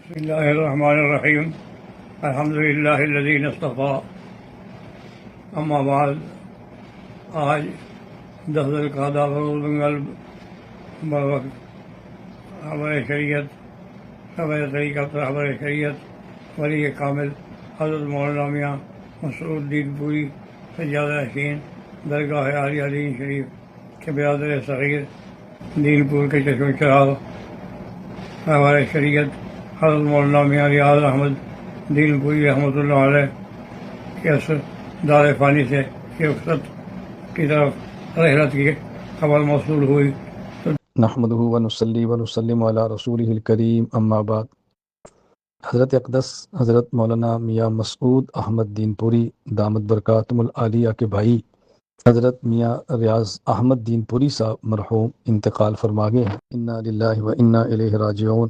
بسم اللہ الرحمن الرحیم الحمد للہ الذی اصطفیٰ اما بعد آج 10 ذوالقعدہ بروز بروقت رہبر شریعت رہبر شریعت ولی کامل حضرت مولانا میاں مسعود دین پوری سجادہ حسین درگاہ عالیہ دین شریف کے برادر صغیر دین پور کے چشم چراغ رہبر شریعت حضرت مولانا میاں ریاض احمد دین پوری رحمۃ اللہ علیہ کے اثر دار فانی سے رخصت کی طرف رحلت کی خبر موصول ہوئی نحمدہ ونصلی ونسلم علی رسولہ الکریم اما بعد۔ حضرت اقدس حضرت مولانا میاں مسعود احمد دین پوری دامت برکاتہم العالیہ کے بھائی حضرت میاں ریاض احمد دین پوری صاحب مرحوم انتقال فرما گئے ہیں۔ انا للہ و انا الیہ راجعون۔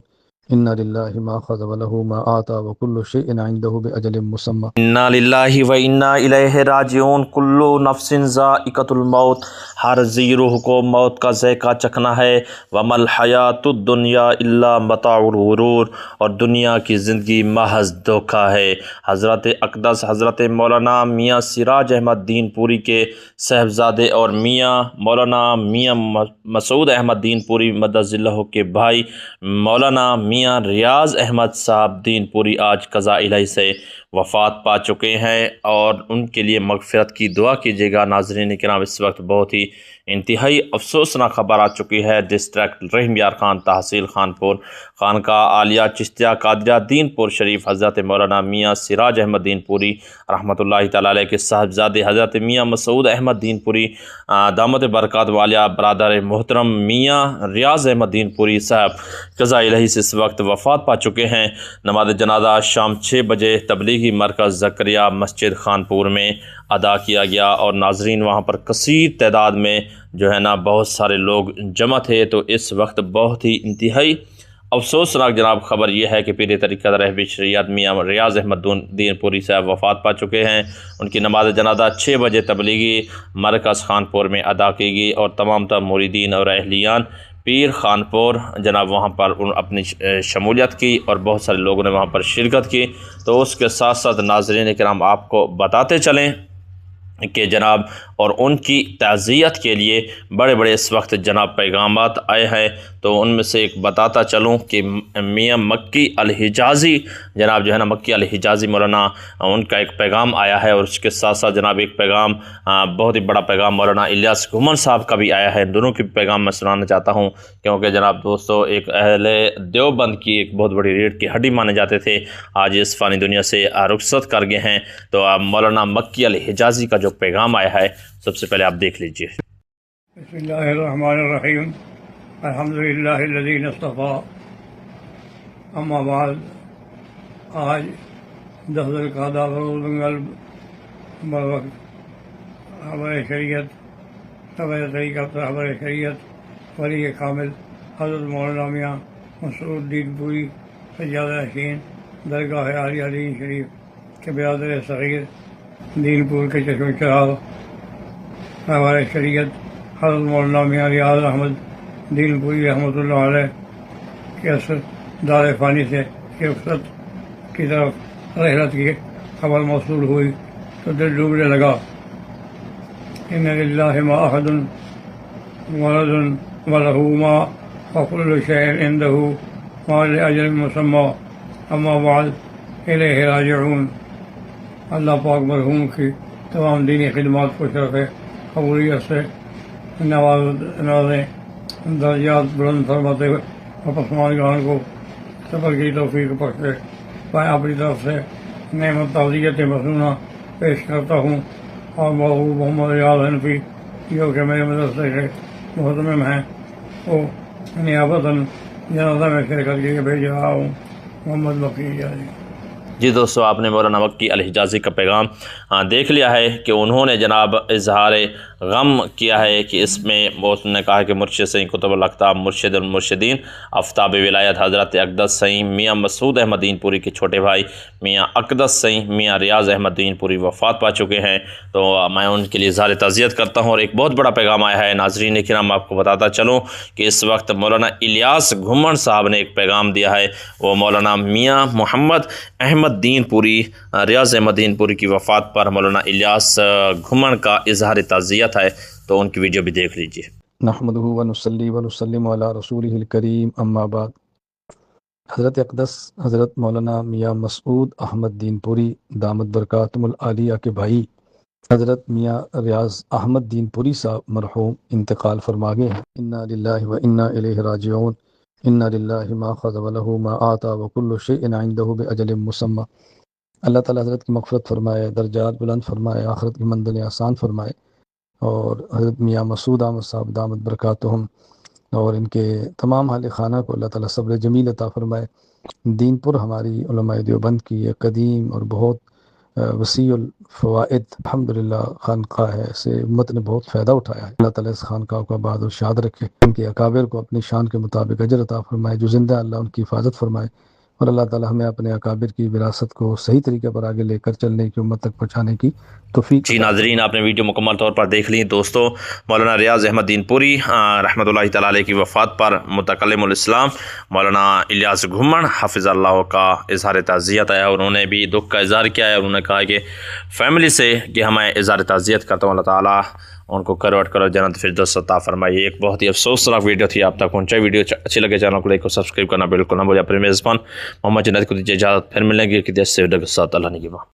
انا للہ ما خذ ولہ ما آتا وکل شیء عنده باجل مسمى۔ انا للہ و انا الیہ راجعون۔ کل نفس ذائقۃ الموت، ہر ذی روح کو موت کا ذائقہ چکھنا ہے۔ وما الحیات الدنیا الا متاع الغرور، اور دنیا کی زندگی محض دھوکہ ہے۔ حضرت اقدس حضرت مولانا میاں سراج احمد دین پوری کے صاحبزادے اور میاں مولانا میاں مسعود احمد دین پوری مدد اللہ کے بھائی مولانا میاں ریاض احمد صاحب دین پوری آج قضاء الہی سے وفات پا چکے ہیں، اور ان کے لیے مغفرت کی دعا کیجیے گا۔ ناظرین کرام، اس وقت بہت ہی انتہائی افسوسناک خبر آ چکی ہے۔ ڈسٹرکٹ رحیم یار خان تحصیل خانپور خانقاہ عالیہ چشتیہ قادریہ دین پور شریف حضرت مولانا میاں سراج احمد دین پوری رحمۃ اللہ تعالیٰ علیہ کے صاحبزادے حضرت میاں مسعود احمد دین پوری دامت برکات والیہ برادر محترم میاں ریاض احمد دین پوری صاحب قضاء الہی سے اس وقت وفات پا چکے ہیں۔ نماز جنازہ شام 6 بجے تبلیغی مرکز زکریا مسجد خانپور میں ادا کیا گیا، اور ناظرین وہاں پر کثیر تعداد میں جو ہے نا بہت سارے لوگ جمع تھے۔ تو اس وقت بہت ہی انتہائی افسوسناک جناب خبر یہ ہے کہ پیر طریقہ رہبر شریعت میاں ریاض احمد دین پوری صاحب وفات پا چکے ہیں۔ ان کی نماز جنازہ 6 بجے تبلیغی مرکز خانپور میں ادا کی گئی، اور تمام مریدین اور اہلیان پیر خانپور جناب وہاں پر اپنی شمولیت کی، اور بہت سارے لوگوں نے وہاں پر شرکت کی۔ تو اس کے ساتھ ساتھ ناظرین کرام آپ کو بتاتے چلیں کہ جناب اور ان کی تعزیت کے لیے بڑے بڑے اس وقت جناب پیغامات آئے ہیں۔ تو ان میں سے ایک بتاتا چلوں کہ میاں مکی الحجازی جناب جو ہے نا مکی الحجازی مولانا ان کا ایک پیغام آیا ہے، اور اس کے ساتھ ساتھ جناب ایک پیغام بہت ہی بڑا پیغام مولانا الیاس گھمن صاحب کا بھی آیا ہے۔ دونوں کی پیغام میں سنانا چاہتا ہوں، کیونکہ جناب دوستو ایک اہل دیوبند کی ایک بہت بڑی ریڑھ کی ہڈی مانے جاتے تھے، آج اس فانی دنیا سے رخصت کر گئے ہیں۔ تو مولانا مکی الحجازی کا جو پیغام آیا ہے سب سے پہلے آپ دیکھ لیجئے۔ بسم اللہ الرحمن الرحیم الحمد للہ الذی اصطفیٰ اما بعد آج 10 ذوالقعدہ بروز بروقت رہبر شریعت رہبر شریعت ولی کامل حضرت مولانا میاں مسعود دین پوری سجادہ حسین درگاہ عالیہ دین شریف کے برادر صغیر دین پور کے چشم چراغ رہبر شریعت حضرت مولانا میاں ریاض احمد دین پوری رحمۃ اللہ علیہ کے اثر دار فانی سے رخصت کی طرف رحلت کی خبر موصول ہوئی تو دل ڈوبنے لگا۔ ان للہ ما احد ولد ولہ ما وکل شیء عنده ما لاجل مسمى اما بعد الیہ راجعون۔ اللہ پاک مرحوم کی تمام دینی خدمات کو شرف قبولیت سے نوازیں، درجات بلند فرماتے ہوئے اور پسماندگان کو صبر کی توفیق بخشے۔ میں اپنی طرف سے نعمت تعزیت مسنونہ پیش کرتا ہوں، اور محمد ریاض حنفی جو کہ میرے مدرسے کے محتمم ہیں، وہ نیابتاً جنازہ میں شرکت کے لیے بھیج رہا ہوں۔ محمد مکی جی۔ جی دوستو، آپ نے مولانا مکی الحجازی کا پیغام دیکھ لیا ہے کہ انہوں نے جناب اظہار غم کیا ہے کہ اس میں بہت نے کہا کہ مرشد سید قطب الاقطاب مرشد المرشدین آفتاب ولایت حضرت اقدس سید میاں مسعود احمد دین پوری کے چھوٹے بھائی میاں اقدس سید میاں ریاض احمد دین پوری وفات پا چکے ہیں، تو میں ان کے لیے اظہار تعزیت کرتا ہوں۔ اور ایک بہت بڑا پیغام آیا ہے ناظرین کرام، آپ کو بتاتا چلوں کہ اس وقت مولانا الیاس گھمن صاحب نے ایک پیغام دیا ہے، وہ مولانا میاں محمد احمد دین پوری ریاض احمد دین پوری کی وفات پر مولانا الیاس گھمن کا اظہار تعزیت ہے، تو ان کی ویڈیو بھی دیکھ لیجئے۔ نحمده ونصلی ونسلم علی رسولہ الکریم اما بعد۔ حضرت اقدس حضرت مولانا میاں مسعود احمد دین پوری دامت برکاتہم العالیہ کے بھائی حضرت میاں ریاض احمد دین پوری صاحب مرحوم انتقال فرما گئے ہیں۔ انا للہ و انا الیہ راجعون، انا للہ ما خذ ولہ ما آتا وکل شیء عنده باجل مسمى۔ اللہ تعالیٰ حضرت کی مغفرت فرمائے، درجات بلند فرمائے، آخرت کی منزلیں آسان فرمائے، اور حضرت میاں مسعود احمد صاحب دامت برکاتہم اور ان کے تمام اہل خانہ کو اللہ تعالیٰ صبر جمیل عطا فرمائے۔ دین پور ہماری علماء دیوبند کی ایک قدیم اور بہت وسیع الفوائد الحمدللہ خانقاہ ہے، سے امت نے بہت فائدہ اٹھایا ہے۔ اللہ تعالیٰ اس خانقاہ کو آباد اور شاد رکھے، ان کے اکابر کو اپنی شان کے مطابق اجر عطا فرمائے، جو زندہ اللہ ان کی حفاظت فرمائے، اور اللہ تعالیٰ ہمیں اپنے اکابر کی وراثت کو صحیح طریقے پر آگے لے کر چلنے کی، امت تک پہنچانے کی توفیق۔ جی ناظرین، آپ نے ویڈیو مکمل طور پر دیکھ لی۔ دوستو، مولانا ریاض احمد دین پوری رحمۃ اللہ تعالیٰ علیہ کی وفات پر متکلم الاسلام مولانا الیاس گھمن حافظ اللہ کا اظہار تعزیت ہے، اور انہوں نے بھی دکھ کا اظہار کیا ہے، اور انہوں نے کہا کہ فیملی سے کہ ہمیں اظہار تعزیت کرتا ہوں، اللہ تعالیٰ ان کو کروٹ کرو جنت فردوس عطا فرمائے۔ ایک بہت ہی افسوسناک ویڈیو تھی، آپ تک پہنچائی۔ ویڈیو اچھی لگے چینل کو لائک اور سبسکرائب کرنا بالکل نہ بھولیں۔ اپنے میزبان محمد جنید کو دیجیے اجازت، پھر ملیں گے کہ دیش سے اللہ نگہباں۔